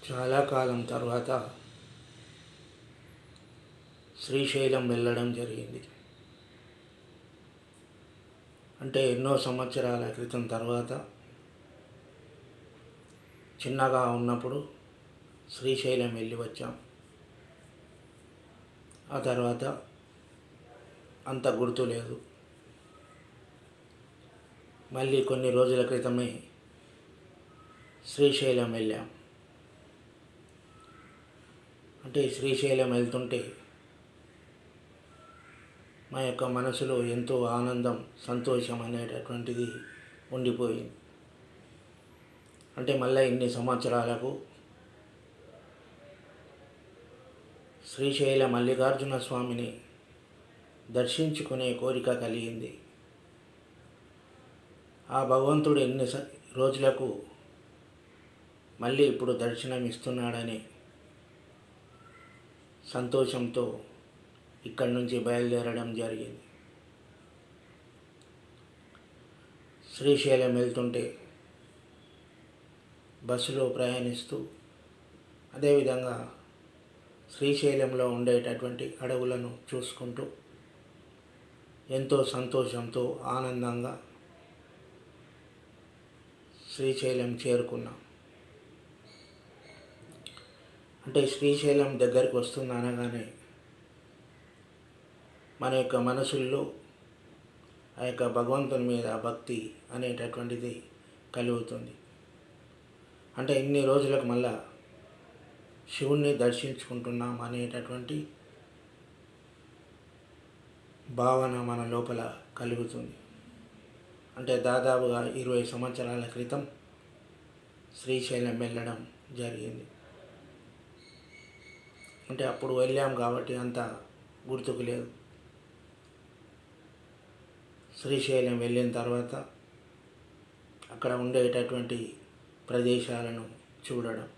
చాలా కాలం తర్వాత శ్రీశైలం వెళ్ళడం జరిగింది. అంటే ఎన్నో సంవత్సరాల క్రితం తర్వాత చిన్నగా ఉన్నప్పుడు శ్రీశైలం వెళ్ళి వచ్చాం. ఆ తర్వాత అంత గుర్తు లేదు. మళ్ళీ కొన్ని రోజుల క్రితమే శ్రీశైలం వెళ్ళాం. అంటే శ్రీశైలం వెళ్తుంటే మా యొక్క మనసులో ఎంతో ఆనందం, సంతోషం అనేటటువంటిది ఉండిపోయింది. అంటే మళ్ళీ ఇన్ని సంవత్సరాలకు శ్రీశైల మల్లికార్జున స్వామిని దర్శించుకునే కోరిక కలిగింది. ఆ భగవంతుడు ఎన్ని రోజులకు మళ్ళీ ఇప్పుడు దర్శనం ఇస్తున్నాడని సంతోషంతో ఇక్కడి నుంచి బయలుదేరడం జరిగింది. శ్రీశైలం వెళ్తుంటే బస్సులో ప్రయాణిస్తూ, అదేవిధంగా శ్రీశైలంలో ఉండేటటువంటి అడవులను చూసుకుంటూ ఎంతో సంతోషంతో ఆనందంగా శ్రీశైలం చేరుకున్నాం. అంటే శ్రీశైలం దగ్గరికి వస్తుంది అనగానే మన యొక్క మనసుల్లో ఆ యొక్క భగవంతుని మీద భక్తి అనేటటువంటిది కలుగుతుంది. అంటే ఇన్ని రోజులకు మళ్ళా శివుణ్ణి దర్శించుకుంటున్నాం అనేటటువంటి భావన మన లోపల కలుగుతుంది. అంటే దాదాపుగా 20 సంవత్సరాల క్రితం శ్రీశైలం వెళ్ళడం జరిగింది. అంటే అప్పుడు వెళ్ళాం కాబట్టి అంత గుర్తుకు లేదు. శ్రీశైలం వెళ్ళిన తర్వాత అక్కడ ఉండేటటువంటి ప్రదేశాలను చూడడం,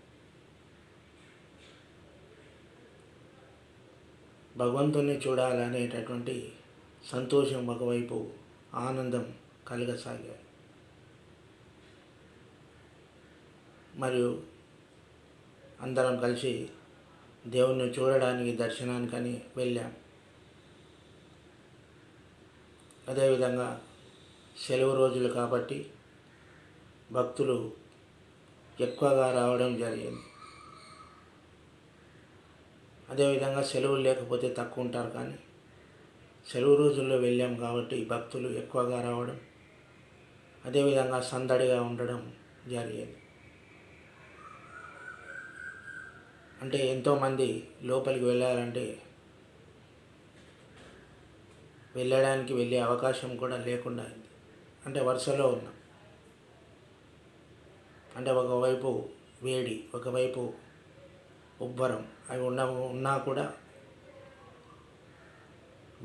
భగవంతుని చూడాలనేటటువంటి సంతోషం ఒకవైపు, ఆనందం కలగసాగాయి. మరియు అందరం కలిసి దేవుణ్ణి చూడడానికి, దర్శనానికని వెళ్ళాం. అదేవిధంగా సెలవు రోజులు కాబట్టి భక్తులు ఎక్కువగా రావడం జరిగింది. అదేవిధంగా సెలవులు లేకపోతే తక్కువ ఉంటారు, కానీ సెలవు రోజుల్లో వెళ్ళాం కాబట్టి భక్తులు ఎక్కువగా రావడం, అదేవిధంగా సందడిగా ఉండడం జరిగింది. అంటే ఎంతోమంది లోపలికి వెళ్ళాలంటే వెళ్ళడానికి వెళ్ళే అవకాశం కూడా లేకుండా అయింది. అంటే వరుసలో ఉన్నాం. అంటే ఒకవైపు వేడి, ఒకవైపు ఉబ్బరం, అవి ఉన్నా కూడా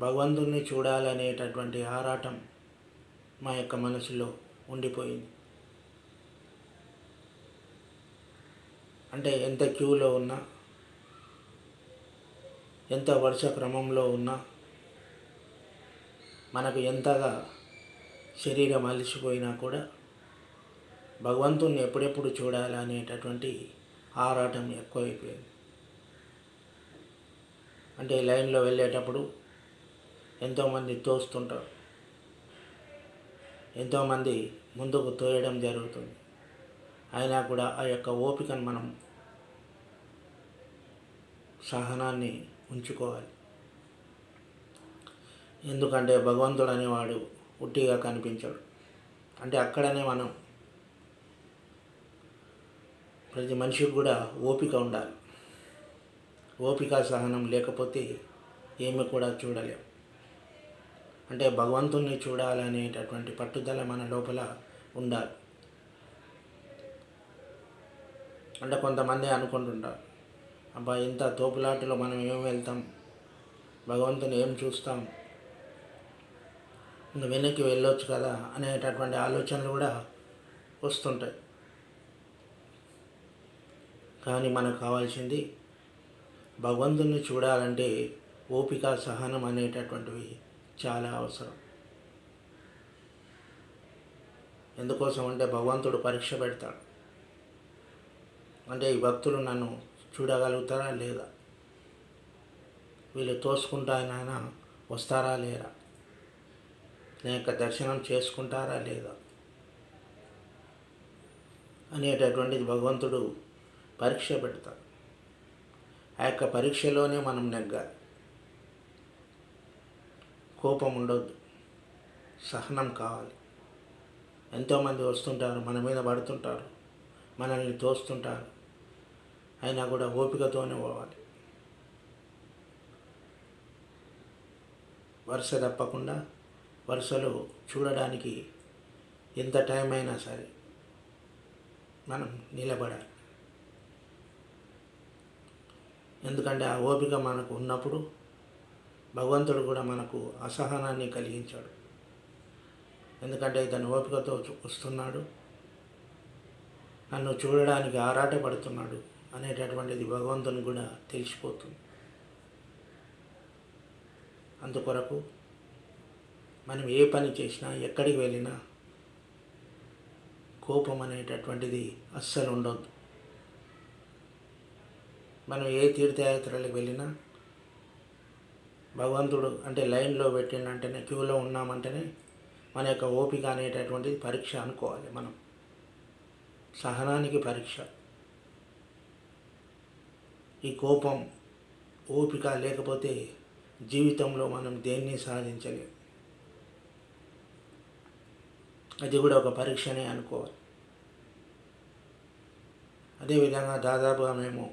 భగవంతుణ్ణి చూడాలనేటటువంటి ఆరాటం మా యొక్క మనసులో ఉండిపోయింది. అంటే ఎంత క్యూలో ఉన్నా, ఎంత వరుస క్రమంలో ఉన్నా, మనకు ఎంతగా శరీరం అలసిపోయినా కూడా భగవంతుణ్ణి ఎప్పుడెప్పుడు చూడాలనేటటువంటి ఆరాటం ఎక్కువైపోయింది. అంటే లైన్లో వెళ్ళేటప్పుడు ఎంతోమంది తోస్తుంటారు, ఎంతోమంది ముందుకు తోయడం జరుగుతుంది. అయినా కూడా ఆ యొక్క ఓపికను మనం, సహనాన్ని ఉంచుకోవాలి. ఎందుకంటే భగవంతుడు అనేవాడు ఉట్టిగా కనిపించాడు. అంటే అక్కడనే మనం, ప్రతి మనిషికి కూడా ఓపిక ఉండాలి. ఓపిక, సహనం లేకపోతే ఏమి కూడా చూడలేం. అంటే భగవంతుణ్ణి చూడాలనేటటువంటి పట్టుదల మన లోపల ఉండాలి. అంటే కొంతమంది అనుకుంటుంటారు, అబ్బా ఇంత తోపులాటలో మనం ఏం వెళ్తాం, భగవంతుని ఏం చూస్తాం, ఇంకా వెనక్కి వెళ్ళొచ్చు కదా అనేటటువంటి ఆలోచనలు కూడా వస్తుంటాయి. కానీ మనకు కావాల్సింది భగవంతుని చూడాలంటే ఓపిక, సహనం అనేటటువంటివి చాలా అవసరం. ఎందుకోసం అంటే భగవంతుడు పరీక్ష పెడతాడు. అంటే ఈ భక్తులు నన్ను చూడగలుగుతారా లేదా, వీళ్ళు తోసుకుంటా ఆయన వస్తారా లేరా, నా యొక్క దర్శనం చేసుకుంటారా లేదా అనేటటువంటిది భగవంతుడు పరీక్ష పెడతాడు. ఆ యొక్క పరీక్షలోనే మనం నెగ్గాలి. కోపం ఉండొద్దు, సహనం కావాలి. ఎంతోమంది వస్తుంటారు, మన మీద పడుతుంటారు, మనల్ని తోస్తుంటారు, అయినా కూడా ఓపికతోనే పోవాలి. వరుస తప్పకుండా వరుసలో చూడడానికి ఎంత టైం అయినా సరే మనం నిలబడాలి. ఎందుకంటే ఆ ఓపిక మనకు ఉన్నప్పుడు భగవంతుడు కూడా మనకు అసహనాన్ని కలిగించాడు. ఎందుకంటే ఇతను ఓపికతో వస్తున్నాడు, నన్ను చూడడానికి ఆరాటపడుతున్నాడు అనేటటువంటిది భగవంతుని కూడా తెలిసిపోతుంది. అందుకొరకు మనం ఏ పని చేసినా, ఎక్కడికి వెళ్ళినా కోపం అనేటటువంటిది అస్సలు ఉండొద్దు. మనం ఏ తీర్థయాత్రలకు వెళ్ళినా భగవంతుడు అంటే లైన్లో పెట్టిండంటేనే, క్యూలో ఉన్నామంటేనే మన యొక్క ఓపిక అనేటటువంటిది పరీక్ష అనుకోవాలి. మనం సహనానికి పరీక్ష. ఈ కోపం, ఓపిక లేకపోతే జీవితంలో మనం దేన్ని సాధించలేం. అది కూడా ఒక పరీక్షనే అనుకోవాలి. అదేవిధంగా దాదాపుగా మేము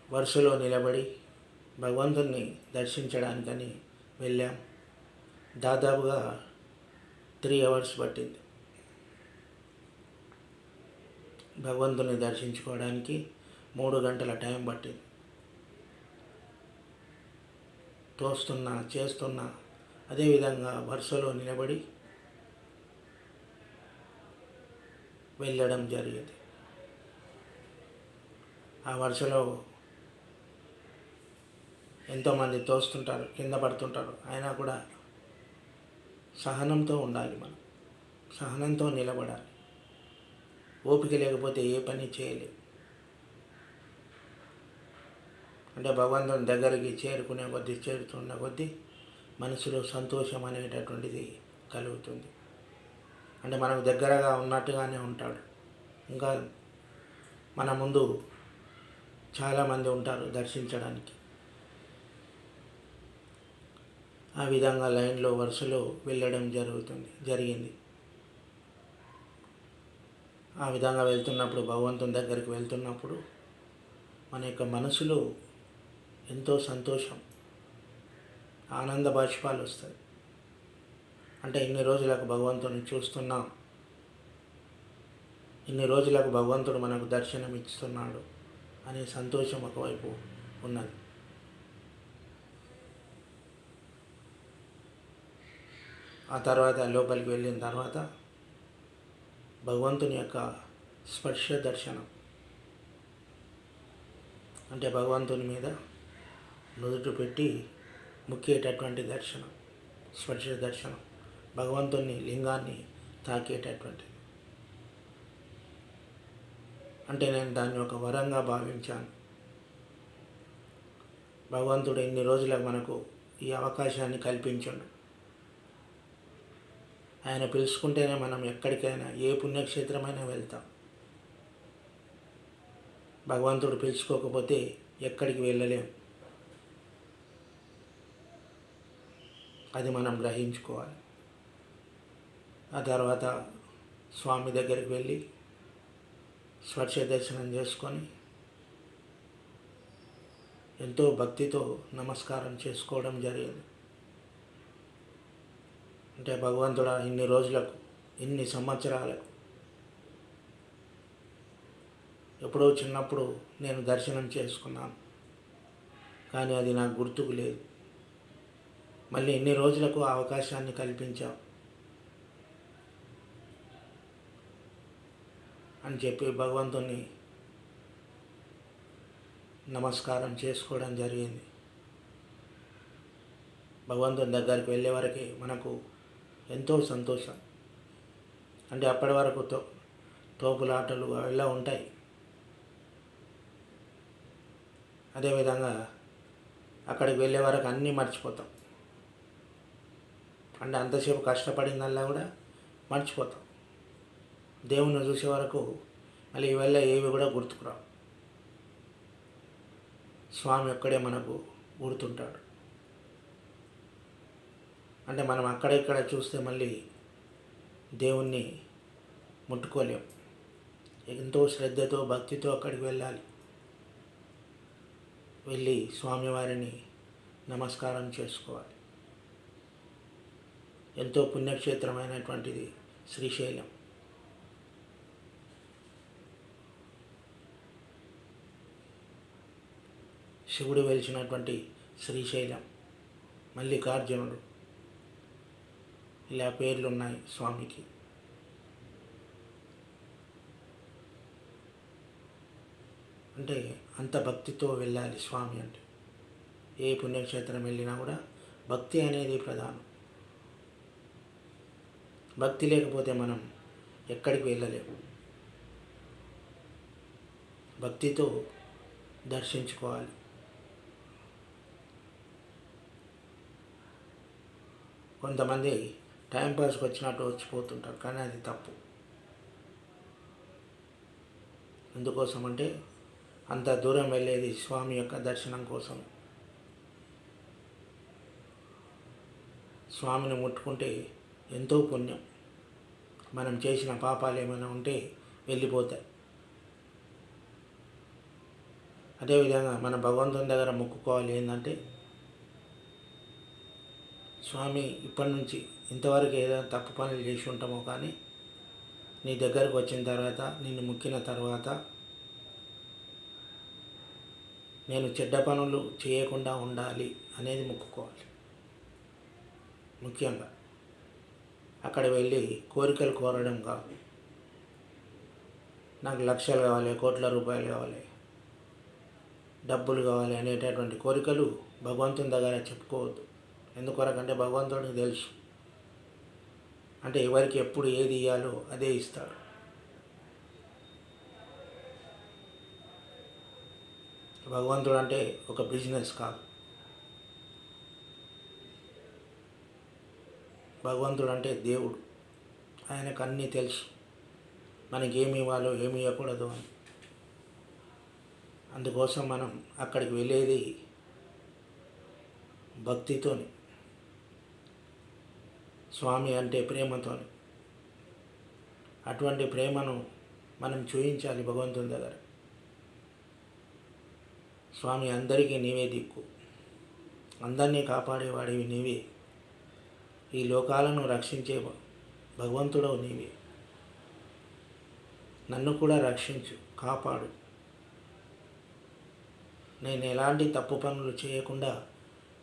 వరుసలో నిలబడి భగవంతుని దర్శించడానికని వెళ్ళాం. దాదాపుగా 3 hours పట్టింది. భగవంతుని దర్శించుకోవడానికి 3 గంటల టైం పట్టింది. తోస్తున్నా, చేస్తున్నా, అదేవిధంగా వరుసలో నిలబడి వెళ్ళడం జరిగింది. ఆ వరుసలో ఎంతోమంది తోస్తుంటారు, కింద పడుతుంటారు, అయినా కూడా సహనంతో ఉండాలి. మనం సహనంతో నిలబడాలి. ఓపిక లేకపోతే ఏ పని చేయలేం. అంటే భగవంతుని దగ్గరికి చేరుతున్న కొద్దీ మనసులో సంతోషం అనేటటువంటిది కలుగుతుంది. అంటే మనకు దగ్గరగా ఉన్నట్టుగానే ఉంటాడు. ఇంకా మన ముందు చాలామంది ఉంటారు దర్శించడానికి. ఆ విధంగా లైన్లో వరుసలో వెళ్ళడం జరిగింది. ఆ విధంగా వెళ్తున్నప్పుడు, భగవంతుని దగ్గరికి వెళ్తున్నప్పుడు మన యొక్క మనసులో ఎంతో సంతోషం, ఆనంద బాష్పాలు వస్తాయి. అంటే ఇన్ని రోజులకు భగవంతుని చూస్తున్నాం, ఇన్ని రోజులకు భగవంతుడు మనకు దర్శనం ఇస్తున్నాడు అనే సంతోషం ఒకవైపు ఉన్నది. ఆ తర్వాత లోపలికి వెళ్ళిన తర్వాత భగవంతుని యొక్క స్పర్శ దర్శనం, అంటే భగవంతుని మీద నుదుట పెట్టి ముక్కేటటువంటి దర్శనం, స్పర్శ దర్శనం, భగవంతుని లింగాన్ని తాకేటటువంటిది. అంటే నేను దాన్ని ఒక వరంగా భావించాను. భగవంతుడు ఇన్ని రోజులకు మనకు ఈ అవకాశాన్ని కల్పించాడు. ఆయన పిలుచుకుంటేనే మనం ఎక్కడికైనా, ఏ పుణ్యక్షేత్రమైనా వెళ్తాం. భగవంతుడు పిలుచుకోకపోతే ఎక్కడికి వెళ్ళలేం. అది మనం గ్రహించుకోవాలి. ఆ తర్వాత స్వామి దగ్గరికి వెళ్ళి స్పర్శ దర్శనం చేసుకొని ఎంతో భక్తితో నమస్కారం చేసుకోవడం జరిగింది. అంటే భగవంతుడా, ఇన్ని రోజులకు, ఇన్ని సంవత్సరాలకు, ఎప్పుడో చిన్నప్పుడు నేను దర్శనం చేసుకున్నాను, కానీ అది నాకు గుర్తుకు లేదు. మళ్ళీ ఇన్ని రోజులకు ఆ అవకాశాన్ని కల్పించావు అని చెప్పి భగవంతుని నమస్కారం చేసుకోవడం జరిగింది. భగవంతుని దగ్గరికి వెళ్ళే వరకే మనకు ఎంతో సంతోషం. అంటే అప్పటి వరకు తోపులాటలు ఇలా ఉంటాయి. అదేవిధంగా అక్కడికి వెళ్ళే వరకు అన్నీ మర్చిపోతాం. అంటే అంతసేపు కష్టపడిందల్లా కూడా మర్చిపోతాం. దేవుణ్ణి చూసే వరకు మళ్ళీ ఇవల్ల ఏవి కూడా గుర్తుకురావు. స్వామి ఒక్కడే మనకు గుర్తుంటాడు. అంటే మనం అక్కడిక్కడ చూస్తే మళ్ళీ దేవుణ్ణి ముట్టుకోలేం. ఎంతో శ్రద్ధతో భక్తితో అక్కడికి వెళ్ళాలి. వెళ్ళి స్వామివారిని నమస్కారం చేసుకోవాలి. ఎంతో పుణ్యక్షేత్రమైనటువంటిది శ్రీశైలం. శివుడు వెలిసినటువంటి శ్రీశైలం, మల్లికార్జునుడు, ఇలా పేర్లు ఉన్నాయి స్వామికి. అంటే అంత భక్తితో వెళ్ళాలి స్వామి అంటే. ఏ పుణ్యక్షేత్రం వెళ్ళినా కూడా భక్తి అనేది ప్రధానం. భక్తి లేకపోతే మనం ఎక్కడికి వెళ్ళలేము. భక్తితో దర్శించుకోవాలి. కొంతమంది టైంపాస్కి వచ్చినట్టు వచ్చిపోతుంటారు, కానీ అది తప్పు. ఎందుకోసం అంటే అంత దూరం వెళ్ళేది స్వామి యొక్క దర్శనం కోసం. స్వామిని ముట్టుకుంటే ఎంతో పుణ్యం. మనం చేసిన పాపాలు ఏమైనా ఉంటే వెళ్ళిపోతాయి. అదేవిధంగా మన భగవంతుని దగ్గర మొక్కుకోవాలి ఏంటంటే, స్వామి ఇప్పటి నుంచి ఇంతవరకు ఏదైనా తప్పు పనులు చేసి ఉంటామో కానీ నీ దగ్గరకు వచ్చిన తర్వాత, నిన్ను మొక్కిన తర్వాత నేను చెడ్డ పనులు చేయకుండా ఉండాలి అనేది మొక్కుకోవాలి. ముఖ్యంగా అక్కడ వెళ్ళి కోరికలు కోరడం కాదు. నాకు లక్షలు కావాలి, కోట్ల రూపాయలు కావాలి, డబ్బులు కావాలి అనేటటువంటి కోరికలు భగవంతుని దగ్గర చెప్పుకోవద్దు. ఎందుకొరకంటే భగవంతుడికి తెలుసు, అంటే ఎవరికి ఎప్పుడు ఏది ఇవ్వాలో అదే ఇస్తాడు. భగవంతుడు అంటే ఒక బిజినెస్ కాదు. భగవంతుడు అంటే దేవుడు. ఆయనకు అన్నీ తెలుసు, మనకి ఏమి ఇవ్వాలో ఏమి ఇవ్వకూడదు అని. అందుకోసం మనం అక్కడికి వెళ్ళేది భక్తితోని, స్వామి అంటే ప్రేమతోని. అటువంటి ప్రేమను మనం చూపించాలి భగవంతుని దగ్గర. స్వామి అందరికీ నీవే దిక్కు, అందరినీ కాపాడేవాడివి నీవే, ఈ లోకాలను రక్షించే భగవంతుడవు నీవే. నన్ను కూడా రక్షించు, కాపాడు. నేను ఎలాంటి తప్పు పనులు చేయకుండా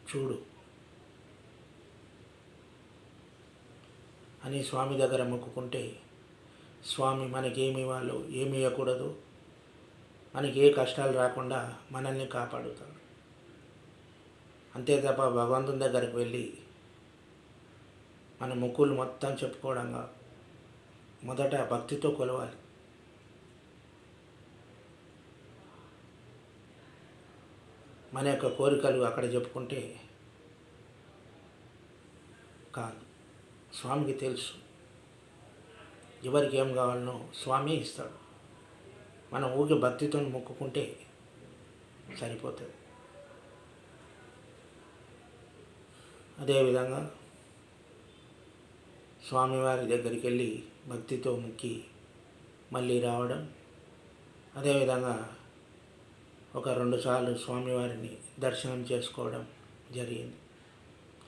చూడు అని స్వామి దగ్గర మొక్కుకుంటే, స్వామి మనకేమి ఇవ్వాలో ఏమి ఇవ్వకూడదు, మనకి ఏ కష్టాలు రాకుండా మనల్ని కాపాడుతాడు. అంతే తప్ప భగవంతుని దగ్గరికి వెళ్ళి మన మొక్కులు మొత్తం చెప్పుకోవడంగా మొదట భక్తితో కొలవాలి. మన యొక్క కోరికలు అక్కడ చెప్పుకుంటే కాదు. స్వామికి తెలుసు ఎవరికి ఏం కావాలనో స్వామి ఇస్తాడు. మనం ఊరికే భక్తితో మొక్కుకుంటే సరిపోతుంది. అదేవిధంగా స్వామివారి దగ్గరికి వెళ్ళి భక్తితో మొక్కి మళ్ళీ రావడం. అదేవిధంగా ఒక 2 సార్లు స్వామివారిని దర్శనం చేసుకోవడం జరిగింది.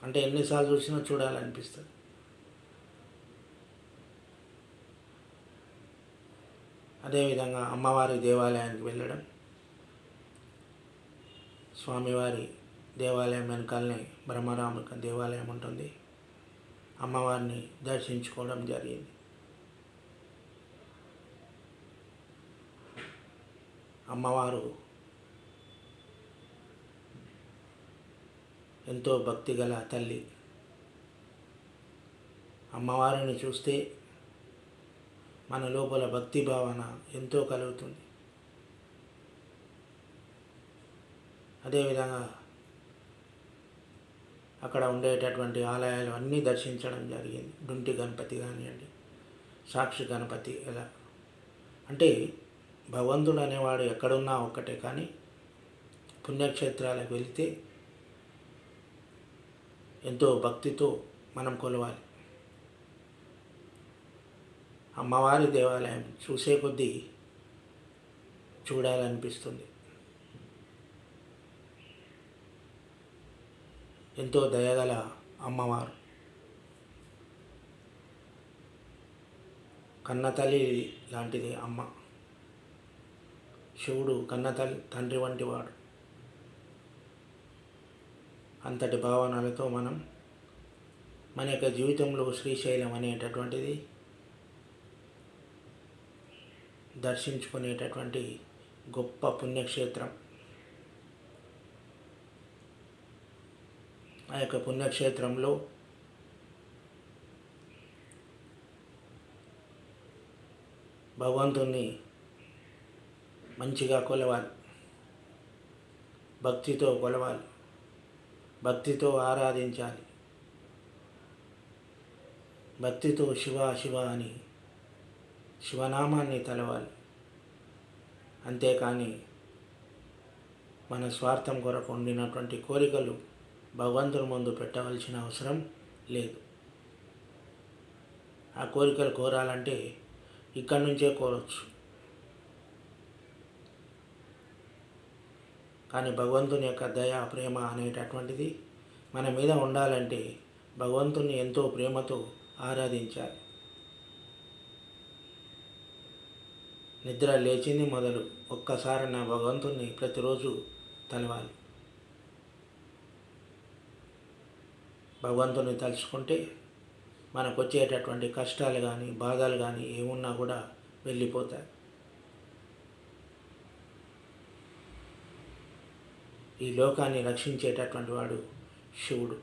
అంటే ఎన్నిసార్లు చూసినా చూడాలనిపిస్తుంది. అదేవిధంగా అమ్మవారి దేవాలయానికి వెళ్ళడం. స్వామివారి దేవాలయం వెనకాలనే బ్రహ్మరాంబిక దేవాలయం ఉంటుంది. అమ్మవారిని దర్శించుకోవడం జరిగింది. అమ్మవారు ఎంతో భక్తిగల తల్లి. అమ్మవారిని చూస్తే మన లోపల భక్తి భావన ఎంతో కలుగుతుంది. అదేవిధంగా అక్కడ ఉండేటటువంటి ఆలయాలు అన్నీ దర్శించడం జరిగింది. డుంటి గణపతి కానివ్వండి, సాక్షి గణపతి, ఇలా అంటే భగవంతుడు అనేవాడు ఎక్కడున్నా ఒక్కటే, కానీ పుణ్యక్షేత్రాలకు వెళితే ఎంతో భక్తితో మనం కొలవాలి. అమ్మవారి దేవాలయం చూసే కొద్దీ చూడాలనిపిస్తుంది. ఎంతో దయగల అమ్మవారు, కన్నతల్లి లాంటిది అమ్మ. శివుడు కన్నతల్లి తండ్రి వంటి వాడు. అంతటి భావనలతో మనం మన యొక్క జీవితంలో శ్రీశైలం అనేటటువంటిది దర్శించుకునేటటువంటి గొప్ప పుణ్యక్షేత్రం. ఆ యొక్క పుణ్యక్షేత్రంలో భగవంతుణ్ణి మంచిగా కొలవాలి, భక్తితో కొలవాలి, భక్తితో ఆరాధించాలి, భక్తితో శివ శివ అని శివనామాన్ని తలవాలి. అంతేకాని మన స్వార్థం కొరకు ఉండినటువంటి కోరికలు భగవంతుని ముందు పెట్టవలసిన అవసరం లేదు. ఆ కోరికలు కోరాలంటే ఇక్కడి నుంచే కోరవచ్చు. కానీ భగవంతుని యొక్క దయ ప్రేమ అనేటటువంటిది మన మీద ఉండాలంటే భగవంతుని ఎంతో ప్రేమతో ఆరాధించాలి. నిద్ర లేచింది మొదలు ఒక్కసారి నా భగవంతుని ప్రతిరోజు తలవాలి. భగవంతుని తలుచుకుంటే మనకు వచ్చేటటువంటి కష్టాలు కానీ బాధలు కానీ ఏమున్నా కూడా వెళ్ళిపోతాయి. ఈ లోకాన్ని రక్షించేటటువంటి వాడు శివుడు.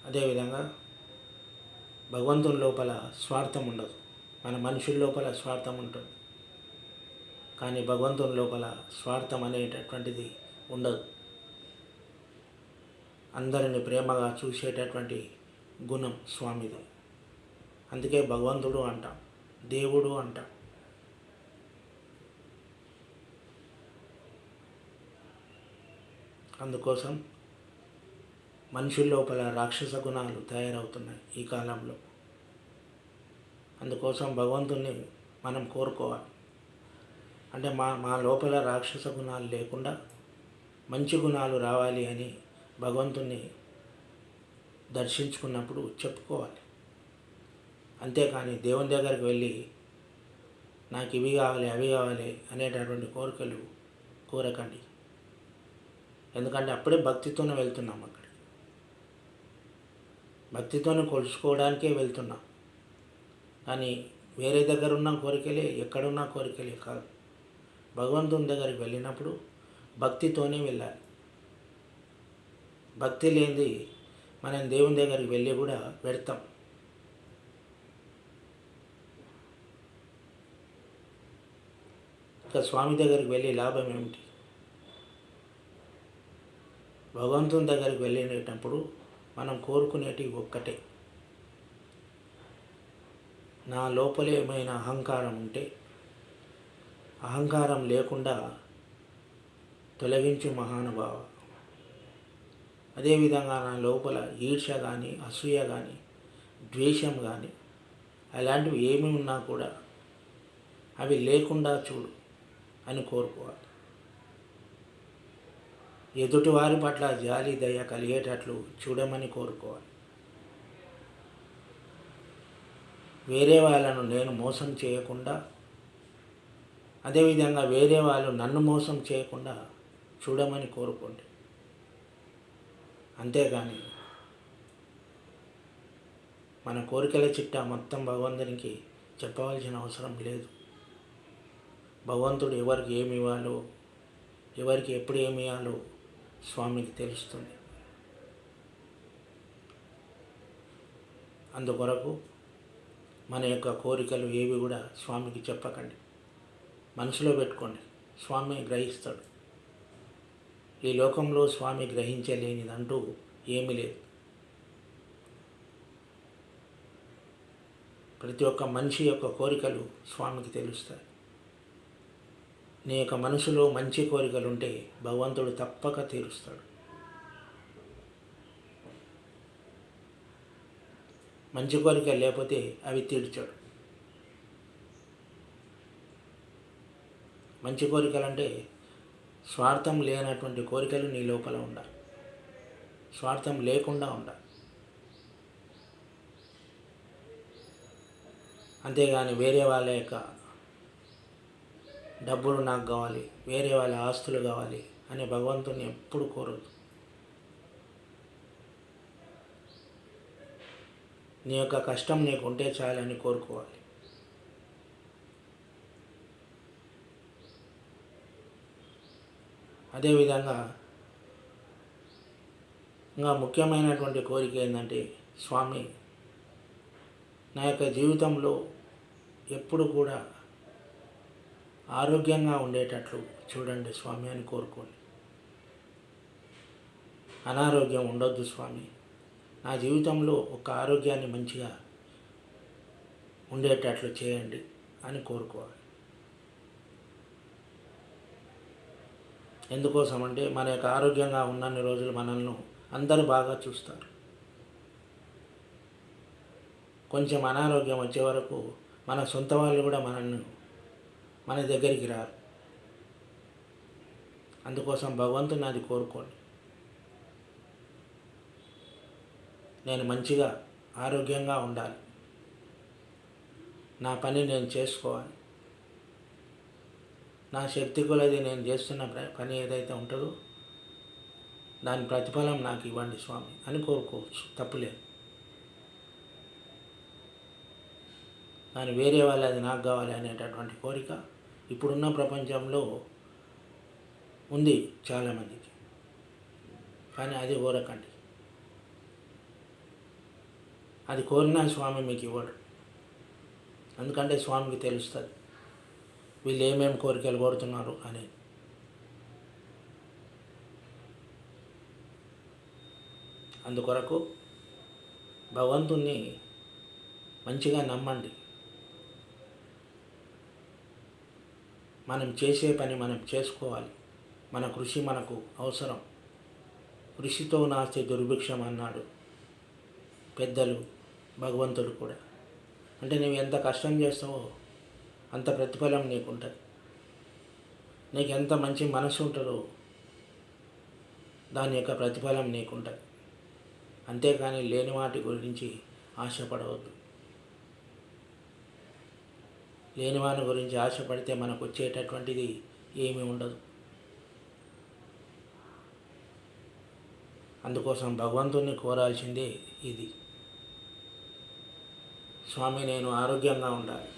అదేవిధంగా భగవంతుని లోపల స్వార్థం ఉండదు. మన మనుషుల లోపల స్వార్థం ఉంటుంది, కానీ భగవంతుని లోపల స్వార్థం అనేటటువంటిది ఉండదు. అందరిని ప్రేమగా చూసేటటువంటి గుణం స్వామిది. అందుకే భగవంతుడు అంటాం, దేవుడు అంటాం. అందుకోసం మనుషుల లోపల రాక్షస గుణాలు తయారవుతున్నాయి ఈ కాలంలో. అందుకోసం భగవంతుని మనం కోరుకోవాలి. అంటే మా లోపల రాక్షస గుణాలు లేకుండా మంచి గుణాలు రావాలి అని భగవంతుని దర్శించుకున్నప్పుడు చెప్పుకోవాలి. అంతేకాని దేవుని దగ్గరికి వెళ్ళి నాకు ఇవి కావాలి అవి కావాలి అనేటటువంటి కోరికలు కోరకండి. ఎందుకంటే అప్పుడే భక్తితోనే వెళ్తున్నాం. అక్కడికి భక్తితోనే కొలుచుకోవడానికే వెళ్తున్నాం. కానీ వేరే దగ్గర ఉన్న కోరికలే, ఎక్కడున్న కోరికలే కాదు. భగవంతుని దగ్గరికి వెళ్ళినప్పుడు భక్తితోనే వెళ్ళాలి. భక్తి లేనిది మనం దేవుని దగ్గరికి వెళ్ళి కూడా పెడతాం. ఇక స్వామి దగ్గరికి వెళ్ళి లాభం ఏమిటి? భగవంతుని దగ్గరికి వెళ్ళేటప్పుడు మనం కోరుకునేటివి ఒక్కటే. నా లోపల ఏమైనా అహంకారం ఉంటే అహంకారం లేకుండా తొలగించు మహానుభావ. అదేవిధంగా నా లోపల ఈర్ష్య కానీ అసూయ కానీ ద్వేషం కానీ అలాంటివి ఏమి ఉన్నా కూడా అవి లేకుండా చూడు అని కోరుకోవాలి. ఎదుటి వారి పట్ల జాలి దయ కలిగేటట్లు చూడమని కోరుకోవాలి. వేరే వాళ్ళను నేను మోసం చేయకుండా, అదేవిధంగా వేరే వాళ్ళు నన్ను మోసం చేయకుండా చూడమని కోరుకోండి. అంతేగాని మన కోరికల చిట్టా మొత్తం భగవంతునికి చెప్పవలసిన అవసరం లేదు. భగవంతుడు ఎవరికి ఏమి ఇవ్వాలో, ఎవరికి ఎప్పుడు ఏమి ఇవ్వాలో స్వామికి తెలుస్తుంది. అందుకొరకు మన యొక్క కోరికలు ఏవి కూడా స్వామికి చెప్పకండి, మనసులో పెట్టుకోండి. స్వామి గ్రహిస్తాడు. ఈ లోకంలో స్వామి గ్రహించలేనిదంటూ ఏమీ లేదు. ప్రతి ఒక్క మనిషి యొక్క కోరికలు స్వామికి తెలుస్తాయి. నీ యొక్క మనసులో మంచి కోరికలు ఉంటే భగవంతుడు తప్పక తీరుస్తాడు. మంచి కోరికలు లేకపోతే అవి తీర్చాడు. మంచి కోరికలు అంటే స్వార్థం లేనటువంటి కోరికలు నీ లోపల ఉండాలి, స్వార్థం లేకుండా ఉండాలి. అంతేగాని వేరే వాళ్ళ యొక్క డబ్బులు నాకు కావాలి, వేరే వాళ్ళ ఆస్తులు కావాలి అనే భగవంతుని ఎప్పుడు కోరదు. నీ యొక్క కష్టం నీకు ఉంటే చాలని కోరుకోవాలి. అదేవిధంగా ఇంకా ముఖ్యమైనటువంటి కోరిక ఏంటంటే, స్వామి నా యొక్క జీవితంలో ఎప్పుడు కూడా ఆరోగ్యంగా ఉండేటట్లు చూడండి స్వామి అని కోరుకోండి. అనారోగ్యం ఉండొద్దు స్వామి, నా జీవితంలో ఒక ఆరోగ్యాన్ని మంచిగా ఉండేటట్లు చేయండి అని కోరుకోవాలి. ఎందుకోసం అంటే మన యొక్క ఆరోగ్యంగా ఉన్నన్ని రోజులు మనల్ని అందరూ బాగా చూస్తారు. కొంచెం అనారోగ్యం వచ్చే వరకు మన సొంత వాళ్ళు కూడా మన దగ్గరికి రారు. అందుకోసం భగవంతుని అది కోరుకోండి. నేను మంచిగా ఆరోగ్యంగా ఉండాలి, నా పని నేను చేసుకోవాలి, నా శక్తి కొలది నేను చేస్తున్న పని ఏదైతే ఉంటుందో దాని ప్రతిఫలం నాకు ఇవ్వండి స్వామి అని కోరుకోవచ్చు, తప్పులేదు. కానీ వేరే వాళ్ళు అది నాకు కావాలి అనేటటువంటి కోరిక ఇప్పుడున్న ప్రపంచంలో ఉంది చాలామందికి. కానీ అది కోరకండి. అది కోరినా స్వామి మీకు ఇవ్వడు. ఎందుకంటే స్వామికి తెలుస్తుంది వీళ్ళు ఏమేమి కోరికలు కోరుతున్నారు అని. అందుకొరకు భగవంతుణ్ణి మంచిగా నమ్మండి. మనం చేసే పని మనం చేసుకోవాలి. మన కృషి మనకు అవసరం. కృషితో నాస్తి దుర్భిక్షం అన్నాడు పెద్దలు, భగవంతుడు కూడా. అంటే నువ్వు ఎంత కష్టం చేస్తావో అంత ప్రతిఫలం నీకుంటుంది. నీకు ఎంత మంచి మనసు ఉంటుందో దాని యొక్క ప్రతిఫలం నీకుంటుంది. అంతేకాని లేని వాటి గురించి ఆశపడవద్దు. లేని వాని గురించి ఆశపడితే మనకు వచ్చేటటువంటిది ఏమీ ఉండదు. అందుకోసం భగవంతుని కోరాల్సిందే ఇది. స్వామి నేను ఆరోగ్యంగా ఉండాలి,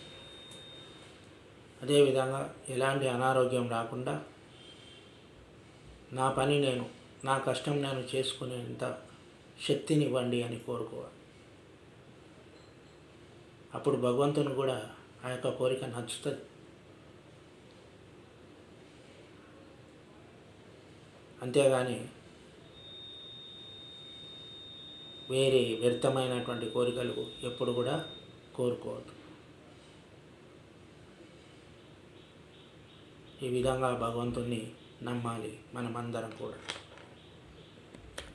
అదేవిధంగా ఎలాంటి అనారోగ్యం రాకుండా నా పని నా కష్టం నేను చేసుకునేంత శక్తినివ్వండి అని కోరుకోవాలి. అప్పుడు భగవంతుని కూడా ఆ యొక్క కోరిక నచ్చుతుంది. అంతేగాని వేరే వ్యర్థమైనటువంటి కోరికలు ఎప్పుడు కూడా కోరుకోవద్దు. ఈ విధంగా భగవంతుణ్ణి నమ్మాలి మనమందరం కూడా.